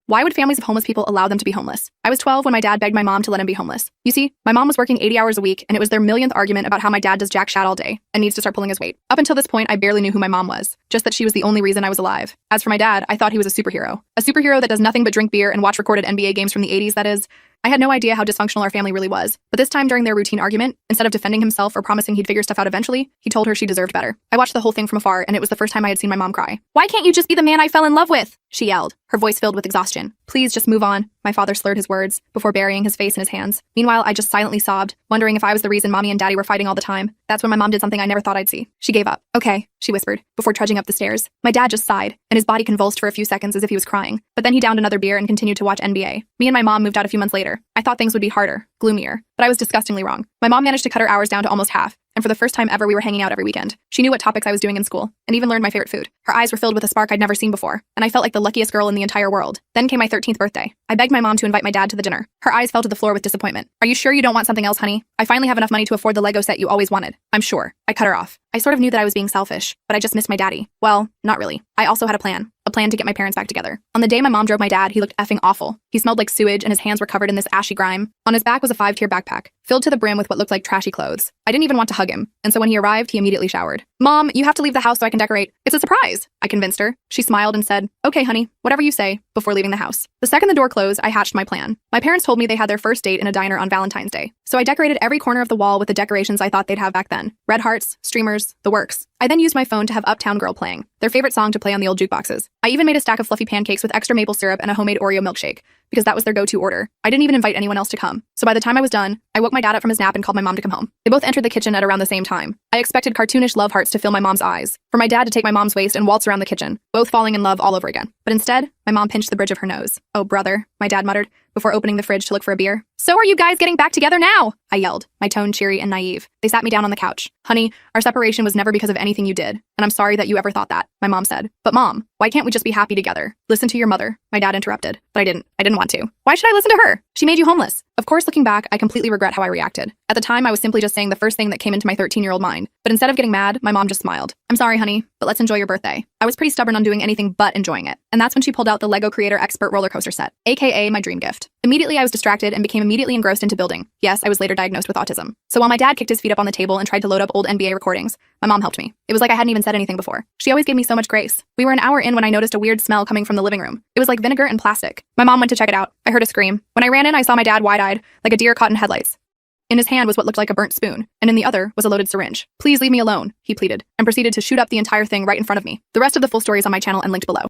Why would families of homeless people allow them to be homeless? I was 12 when my dad begged my mom to let him be homeless. You see, my mom was working 80 hours a week, and it was their millionth argument about how my dad does jack shat all day and needs to start pulling his weight. Up until this point, I barely knew who my mom was, just that she was the only reason I was alive. As for my dad, I thought he was a superhero. A superhero that does nothing but drink beer and watch recorded NBA games from the 80s, that is. I had no idea how dysfunctional our family really was, but this time during their routine argument, instead of defending himself or promising he'd figure stuff out eventually, he told her she deserved better. I watched the whole thing from afar, and it was the first time I had seen my mom cry. "Why can't you just be the man I fell in love with?" she yelled, her voice filled with exhaustion. "Please just move on." My father slurred his words before burying his face in his hands. Meanwhile, I just silently sobbed, wondering if I was the reason mommy and daddy were fighting all the time. That's when my mom did something I never thought I'd see. She gave up. "Okay," she whispered, before trudging up the stairs. My dad just sighed, and his body convulsed for a few seconds as if he was crying. But then he downed another beer and continued to watch NBA. Me and my mom moved out a few months later. I thought things would be harder, gloomier, but I was disgustingly wrong. My mom managed to cut her hours down to almost half, and for the first time ever we were hanging out every weekend. She knew what topics I was doing in school, and even learned my favorite food. Her eyes were filled with a spark I'd never seen before, and I felt like the luckiest girl in the entire world. Then came my 13th birthday. I begged my mom to invite my dad to the dinner. Her eyes fell to the floor with disappointment. "Are you sure you don't want something else, honey? I finally have enough money to afford the Lego set you always wanted." "I'm sure." I cut her off. I sort of knew that I was being selfish, but I just missed my daddy. Well, not really. I also had a plan to get my parents back together. On the day my mom drove my dad, he looked effing awful. He smelled like sewage and his hands were covered in this ashy grime. On his back was a 5-tier backpack, filled to the brim with what looked like trashy clothes. I didn't even want to hug him, and so when he arrived, he immediately showered. "Mom, you have to leave the house so I can decorate. It's a surprise," I convinced her. She smiled and said, "Okay, honey, whatever you say," before leaving the house. The second the door closed, I hatched my plan. My parents told me they had their first date in a diner on Valentine's Day, so I decorated every corner of the wall with the decorations I thought they'd have back then. Red hearts, streamers, the works. I then used my phone to have Uptown Girl playing, their favorite song to play on the old jukeboxes. I even made a stack of fluffy pancakes with extra maple syrup and a homemade Oreo milkshake, because that was their go-to order. I didn't even invite anyone else to come. So by the time I was done, I woke my dad up from his nap and called my mom to come home. They both entered the kitchen at around the same time. I expected cartoonish love hearts to fill my mom's eyes, for my dad to take my mom's waist and waltz around the kitchen, both falling in love all over again. But instead, my mom pinched the bridge of her nose. "Oh, brother," my dad muttered, before opening the fridge to look for a beer. "So are you guys getting back together now?" I yelled, my tone cheery and naive. They sat me down on the couch. "Honey, our separation was never because of anything you did, and I'm sorry that you ever thought that," my mom said. "But Mom, why can't we just be happy together?" "Listen to your mother," my dad interrupted. But I didn't want to. Why should I listen to her? She made you homeless. Of course, looking back, I completely regret how I reacted. At the time, I was simply just saying the first thing that came into my 13-year-old mind. But instead of getting mad, my mom just smiled. "I'm sorry, honey, but let's enjoy your birthday." I was pretty stubborn on doing anything but enjoying it. And that's when she pulled out the Lego Creator Expert roller coaster set, aka my dream gift. Immediately, I was distracted and became immediately engrossed into building. Yes, I was later diagnosed with autism. So while my dad kicked his feet up on the table and tried to load up old NBA recordings, my mom helped me. It was like I hadn't even said anything before. She always gave me so much grace. We were an hour in when I noticed a weird smell coming from the living room. It was like vinegar and plastic. My mom went to check it out. I heard a scream. When I ran in, I saw my dad wide-eyed, like a deer caught in headlights. In his hand was what looked like a burnt spoon, and in the other was a loaded syringe. "Please leave me alone," he pleaded, and proceeded to shoot up the entire thing right in front of me. The rest of the full story is on my channel and linked below.